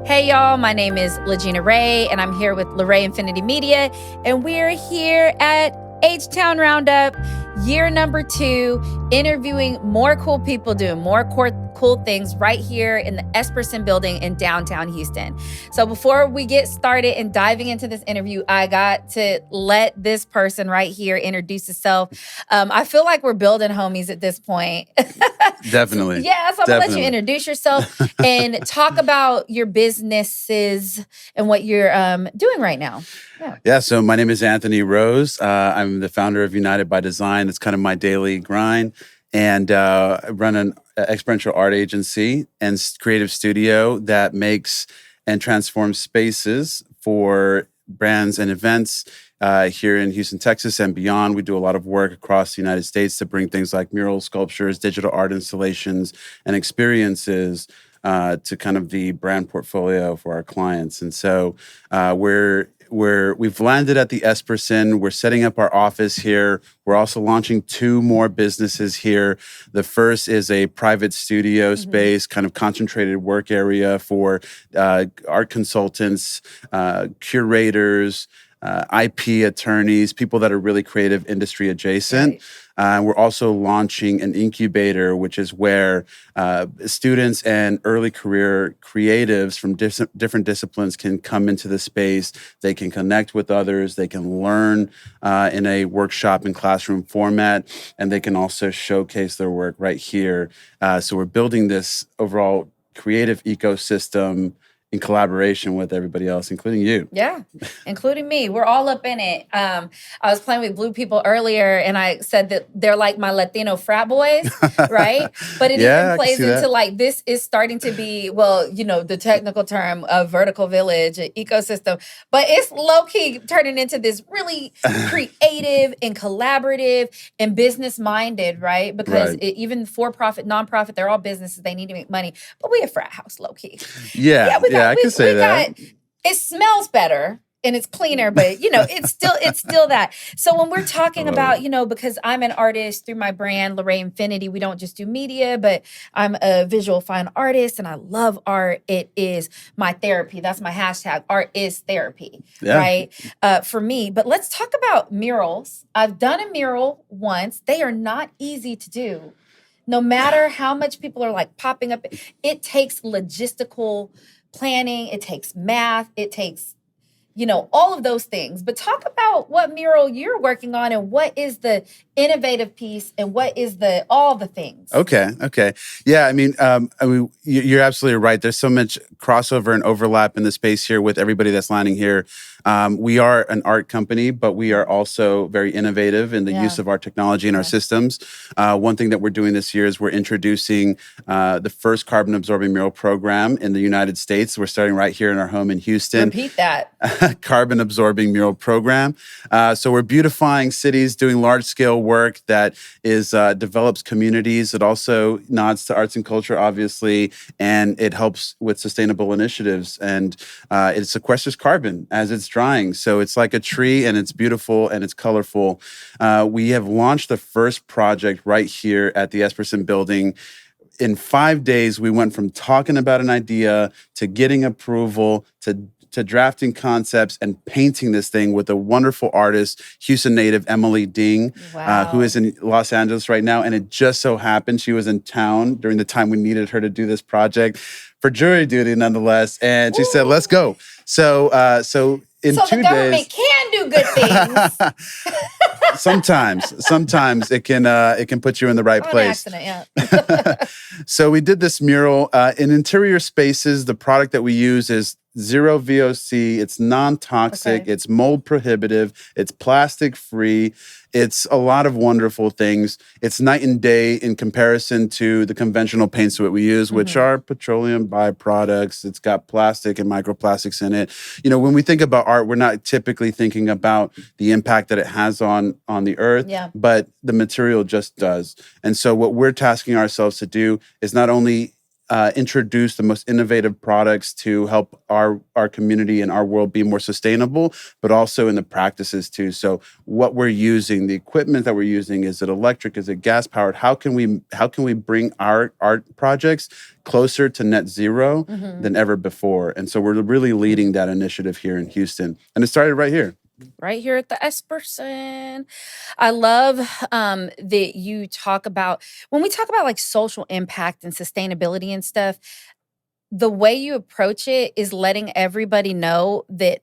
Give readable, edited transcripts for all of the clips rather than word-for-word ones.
Hey y'all, my name is LaGina Rae and I'm here with LaRae Infinity Media and we're here at H-Town Roundup, year number 2, interviewing more cool people doing more cool things right here in the Esperson building in downtown Houston. So before we get started and diving into this interview, I got to let this person right here introduce himself. I feel like we're building homies at this point. Definitely. So I'm gonna let you introduce yourself and talk about your businesses and what you're doing right now. Yeah, so my name is Anthony Rose. I'm the founder of United by Design. It's kind of my daily grind. And I run an experiential art agency and creative studio that makes and transforms spaces for brands and events here in Houston, Texas and beyond. We do a lot of work across the United States to bring things like murals, sculptures, digital art installations, and experiences to kind of the brand portfolio for our clients. And so we've landed at the Esperson. We're setting up our office here. We're also launching 2 more businesses here. The first is a private studio space, kind of concentrated work area for art consultants, curators, IP attorneys, people that are really creative industry adjacent. Right. We're also launching an incubator, which is where students and early career creatives from different disciplines can come into the space. They can connect with others. They can learn in a workshop and classroom format, and they can also showcase their work right here. So we're building this overall creative ecosystem in collaboration with everybody else, including you. Yeah, including me. We're all up in it. I was playing with blue people earlier, and I said that they're like my Latino frat boys, right? But it even plays into like, this is starting to be, well, you know, the technical term of vertical village, ecosystem, but it's low-key turning into this really creative and collaborative and business-minded, right? Because even for-profit, non-profit, they're all businesses. They need to make money, but we a frat house, low-key. Yeah, I can say that. It smells better and it's cleaner, but you know, it's still that. So when we're talking about, you know, because I'm an artist through my brand, LaRae Infinity, we don't just do media, but I'm a visual fine artist and I love art. It is my therapy. That's my hashtag. Art is therapy, right? For me. But let's talk about murals. I've done a mural once. They are not easy to do. No matter how much people are like popping up, it takes logistical planning, it takes math, it takes, you know, all of those things. But talk about what mural you're working on and what is the innovative piece and what is all the things. Okay. Yeah, I mean, you're absolutely right. There's so much crossover and overlap in the space here with everybody that's landing here. We are an art company, but we are also very innovative in the use of our technology and our systems. One thing that we're doing this year is we're introducing the first carbon-absorbing mural program in the United States. We're starting right here in our home in Houston. Repeat that. Carbon-absorbing mural program. So we're beautifying cities, doing large-scale work that is develops communities. It also nods to arts and culture, obviously, and it helps with sustainable initiatives. And it sequesters carbon as it's drying. So it's like a tree, and it's beautiful, and it's colorful. We have launched the first project right here at the Esperson building. In 5 days, we went from talking about an idea to getting approval to drafting concepts and painting this thing with a wonderful artist, Houston native Emily Ding, who is in Los Angeles right now. And it just so happened she was in town during the time we needed her to do this project for jury duty, nonetheless. And she said, "Let's go." So in 2 days, the government can do good things. Sometimes it can put you in the right place. Accident, yeah. So we did this mural in interior spaces. The product that we use is zero VOC. It's non-toxic. It's mold prohibitive. It's plastic free. It's a lot of wonderful things. It's night and day in comparison to the conventional paints that we use, which are petroleum byproducts. It's got plastic and microplastics in it. You know, when we think about art, we're not typically thinking about the impact that it has on the earth, but the material just does. And so what we're tasking ourselves to do is not only introduce the most innovative products to help our community and our world be more sustainable, but also in the practices too. So what we're using, the equipment that we're using, is it electric? Is it gas powered? How can we bring our art projects closer to net zero than ever before? And so we're really leading that initiative here in Houston. And it started right here. Right here at the Esperson. I love that you talk about, when we talk about like social impact and sustainability and stuff, the way you approach it is letting everybody know that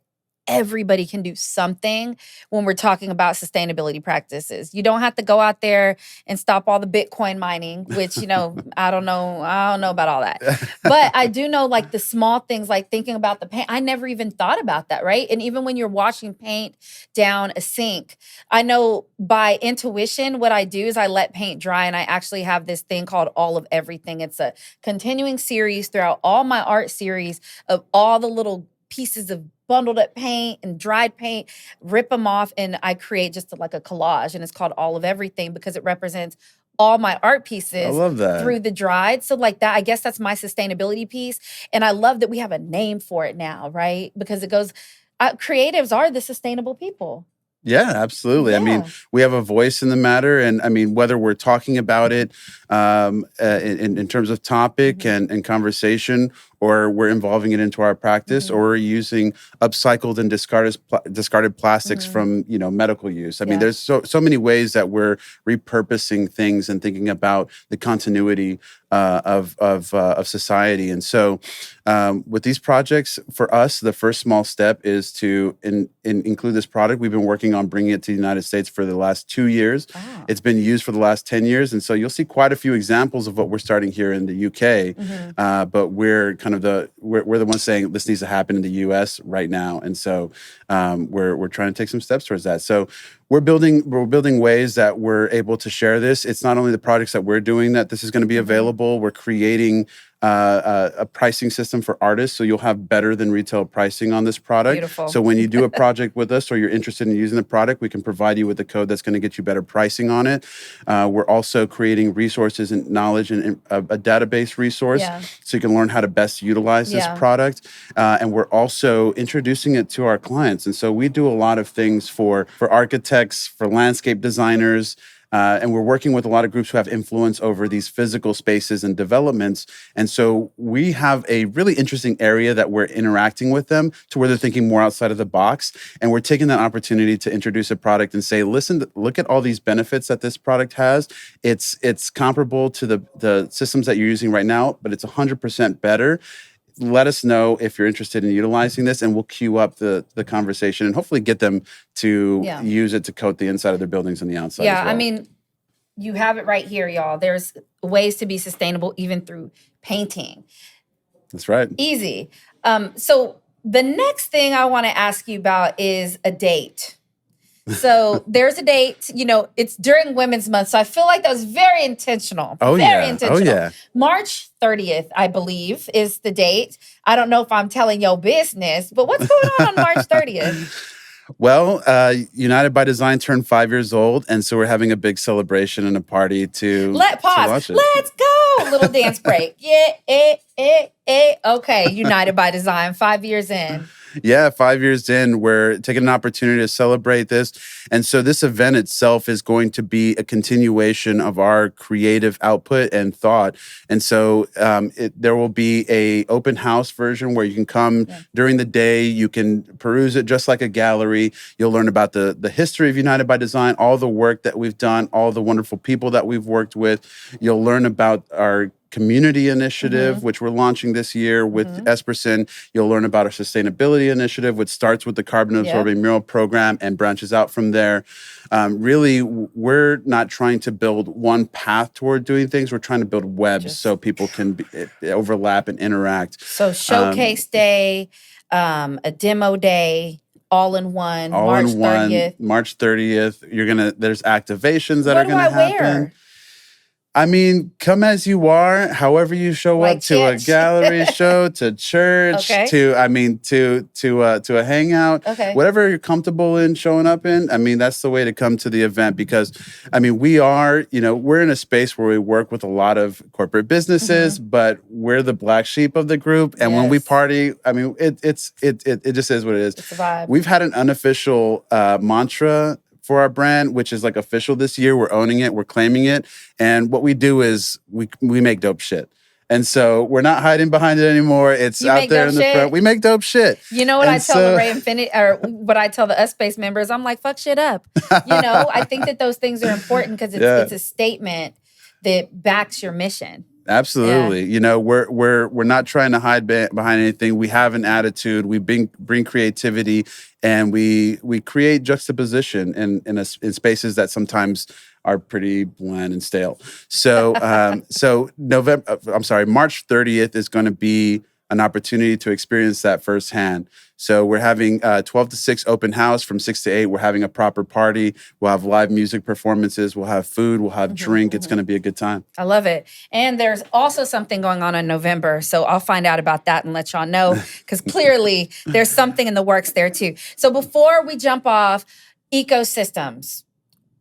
everybody can do something when we're talking about sustainability practices. You don't have to go out there and stop all the Bitcoin mining, which, I don't know about all that. But I do know like the small things, like thinking about the paint. I never even thought about that, right? And even when you're washing paint down a sink, I know by intuition, what I do is I let paint dry, and I actually have this thing called All of Everything. It's a continuing series throughout all my art series of all the little pieces of bundled up paint and dried paint, rip them off, and I create just like a collage, and it's called All of Everything because it represents all my art pieces. I love that. Through the dried. So like that, I guess that's my sustainability piece. And I love that we have a name for it now, right? Because it goes, creatives are the sustainable people. Yeah, absolutely. Yeah. I mean, we have a voice in the matter. And I mean, whether we're talking about it in terms of topic and conversation, or we're involving it into our practice, or we're using upcycled and discarded plastics from, medical use. I mean, there's so many ways that we're repurposing things and thinking about the continuity of society. And so with these projects, for us, the first small step is to include this product. We've been working on bringing it to the United States for the last 2 years. Oh. It's been used for the last 10 years. And so you'll see quite a few examples of what we're starting here in the UK. But we're kind of we're the ones saying this needs to happen in the US right now. And so we're trying to take some steps towards that. So we're building ways that we're able to share this. It's not only the projects that we're doing that this is going to be available. We're creating a pricing system for artists, so you'll have better than retail pricing on this product. Beautiful. So when you do a project with us, or you're interested in using the product, we can provide you with the code that's going to get you better pricing on it. We're also creating resources and knowledge and a database resource, so you can learn how to best utilize this product. And we're also introducing it to our clients. And so we do a lot of things for architects, for landscape designers. And we're working with a lot of groups who have influence over these physical spaces and developments. And so we have a really interesting area that we're interacting with them to where they're thinking more outside of the box. And we're taking that opportunity to introduce a product and say, listen, look at all these benefits that this product has. It's comparable to the systems that you're using right now, but it's 100% better. Let us know if you're interested in utilizing this, and we'll queue up the conversation and hopefully get them to use it to coat the inside of their buildings and the outside as well. I mean, you have it right here, y'all. There's ways to be sustainable even through painting. That's right. Easy. So the next thing I want to ask you about is a date. So there's a date, it's during Women's Month. So I feel like that was very intentional. Very intentional. Oh, yeah. March 30th, I believe, is the date. I don't know if I'm telling your business, but what's going on March 30th? Well, United by Design turned 5 years old, and so we're having a big celebration and a party to pause. Let's go. Little dance break. Okay, United by Design, 5 years in. Yeah, 5 years in, we're taking an opportunity to celebrate this. And so this event itself is going to be a continuation of our creative output and thought. And so there will be a open house version where you can come during the day. You can peruse it just like a gallery. You'll learn about the history of United by Design, all the work that we've done, all the wonderful people that we've worked with. You'll learn about our community initiative, which we're launching this year with Esperson. You'll learn about our sustainability initiative, which starts with the carbon absorbing mural program and branches out from there. Really, we're not trying to build one path toward doing things. We're trying to build webs so people can overlap and interact. So showcase day, a demo day, all in one, March 30th. March 30th. There's activations that are gonna happen. Wear? I mean, come as you are, however you show Like up to a church? gallery show, to church, Okay. to a hangout, Okay. whatever you're comfortable in showing up in. I mean, that's the way to come to the event because, I mean, we're in a space where we work with a lot of corporate businesses, but we're the black sheep of the group. And when we Yes. party, I mean, it just is what it is. It's a vibe. We've had an unofficial mantra for our brand, which is like official this year. We're owning it. We're claiming it. And what we do is we make dope shit. And so we're not hiding behind it anymore. It's You out make there dope in the shit? front. We make dope shit. You know what And I tell so- LaRae Infinity, or what I tell the Us Space members? I'm like, fuck shit up. You know, I think that those things are important because it's a statement that backs your mission. Absolutely. You know, we're not trying to hide behind anything. We have an attitude. We bring creativity, and we create juxtaposition in spaces that sometimes are pretty bland and stale. So March 30th is going to be an opportunity to experience that firsthand. So we're having 12 to 6 open house from 6 to 8. We're having a proper party. We'll have live music performances. We'll have food. We'll have drink. It's going to be a good time. I love it. And there's also something going on in November. So I'll find out about that and let y'all know because clearly there's something in the works there too. So before we jump off, ecosystems.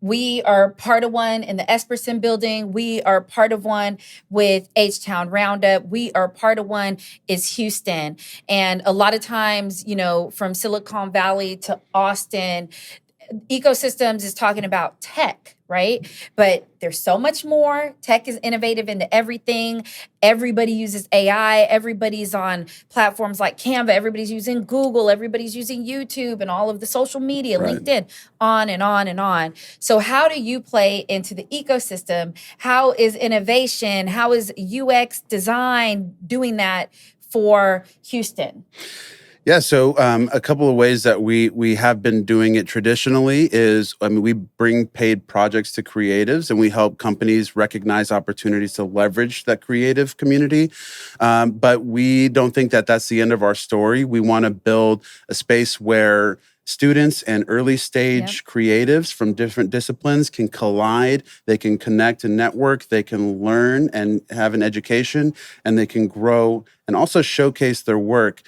We are part of one in the Esperson building. We are part of one with H-Town Roundup. We are part of one is Houston. And a lot of times, you know, from Silicon Valley to Austin, ecosystems is talking about tech, right? But there's so much more. Tech is innovative into everything. Everybody uses AI. Everybody's on platforms like Canva. Everybody's using Google. Everybody's using YouTube and all of the social media, Right. LinkedIn, on and on and on. So how do you play into the ecosystem? How is innovation? How is UX design doing that for Houston? Yeah, so a couple of ways that we have been doing it traditionally is, I mean, we bring paid projects to creatives and we help companies recognize opportunities to leverage that creative community. But we don't think that that's the end of our story. We want to build a space where students and early stage creatives from different disciplines can collide, they can connect and network, they can learn and have an education, and they can grow and also showcase their work.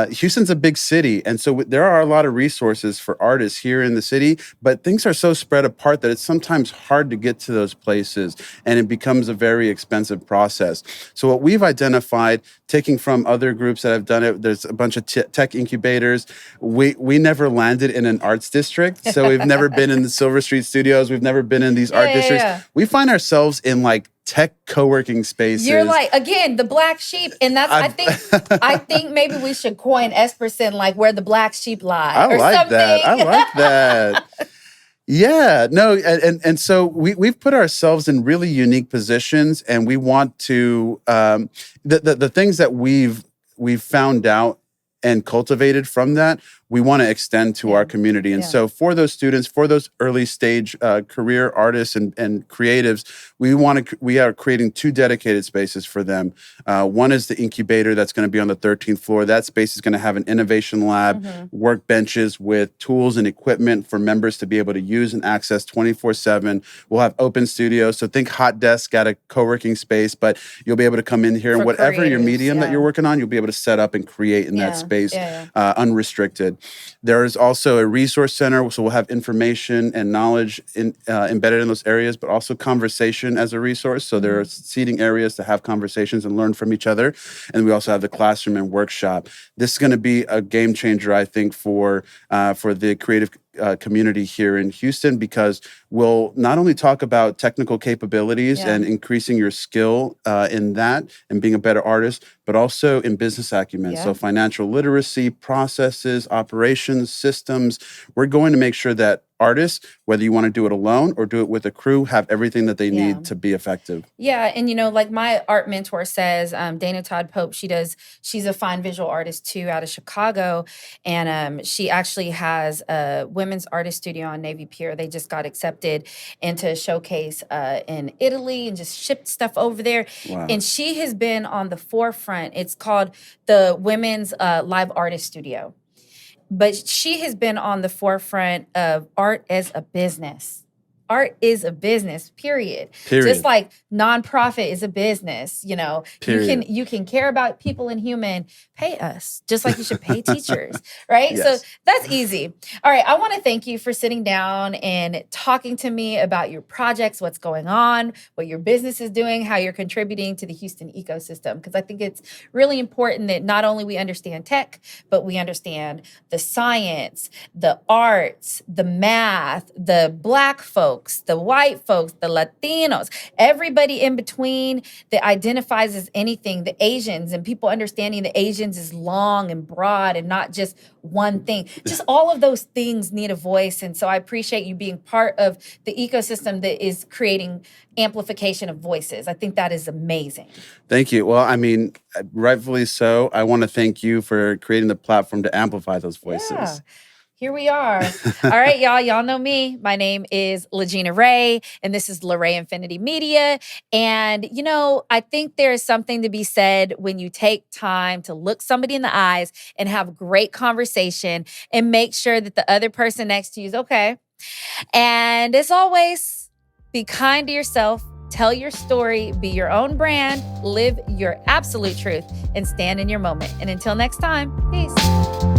Houston's a big city, and so there are a lot of resources for artists here in the city, but things are so spread apart that it's sometimes hard to get to those places, and it becomes a very expensive process. So what we've identified, taking from other groups that have done it, there's a bunch of tech incubators. We never landed in an arts district, so we've never been in the Silver Street Studios. We've never been in these art districts. Yeah. We find ourselves in like tech co-working spaces. You're like, again, the black sheep. And that's, I think maybe we should coin Esperson like where the black sheep lie. I or like something. that. I like that. Yeah, no, and so we've put ourselves in really unique positions, and we want to the things that we've found out and cultivated from that, we want to extend to our community. And so for those students, for those early stage career artists and creatives, we are creating 2 dedicated spaces for them. One is the incubator that's going to be on the 13th floor. That space is going to have an innovation lab, workbenches with tools and equipment for members to be able to use and access 24/7. We'll have open studios. So think hot desk at a co-working space, but you'll be able to come in here and whatever your medium that you're working on, you'll be able to set up and create in that space unrestricted. There is also a resource center, so we'll have information and knowledge embedded in those areas, but also conversation as a resource. So there are seating areas to have conversations and learn from each other. And we also have the classroom and workshop. This is going to be a game changer, I think, for the creative community here in Houston, because we'll not only talk about technical capabilities and increasing your skill in that and being a better artist, but also in business acumen. So financial literacy, processes, operations, systems. We're going to make sure that artists, whether you want to do it alone or do it with a crew, have everything that they need to be effective. Yeah. And, you know, like my art mentor says, Dana Todd Pope, she's a fine visual artist too out of Chicago. And she actually has a women's artist studio on Navy Pier. They just got accepted into a showcase in Italy and just shipped stuff over there. Wow. And she has been on the forefront. It's called the Women's Live Artist Studio. But she has been on the forefront of art as a business. art is a business, period. Period. Just like nonprofit is a business, you know, Period. you can care about people and human, pay us, just like you should pay teachers, right? Yes. So that's easy. All right. I want to thank you for sitting down and talking to me about your projects, what's going on, what your business is doing, how you're contributing to the Houston ecosystem. Because I think it's really important that not only we understand tech, but we understand the science, the arts, the math, the Black folks, the white folks, the Latinos, everybody in between that identifies as anything, the Asians, and people understanding the Asians is long and broad and not just one thing. Just all of those things need a voice. And so I appreciate you being part of the ecosystem that is creating amplification of voices. I think that is amazing. Thank you. Well, I mean, rightfully so. I want to thank you for creating the platform to amplify those voices. Yeah. Here we are. All right, y'all. Y'all know me. My name is LaGina Rae, and this is LaRae Infinity Media. And, you know, I think there is something to be said when you take time to look somebody in the eyes and have great conversation and make sure that the other person next to you is okay. And as always, be kind to yourself. Tell your story, be your own brand, live your absolute truth, and stand in your moment. And until next time, peace.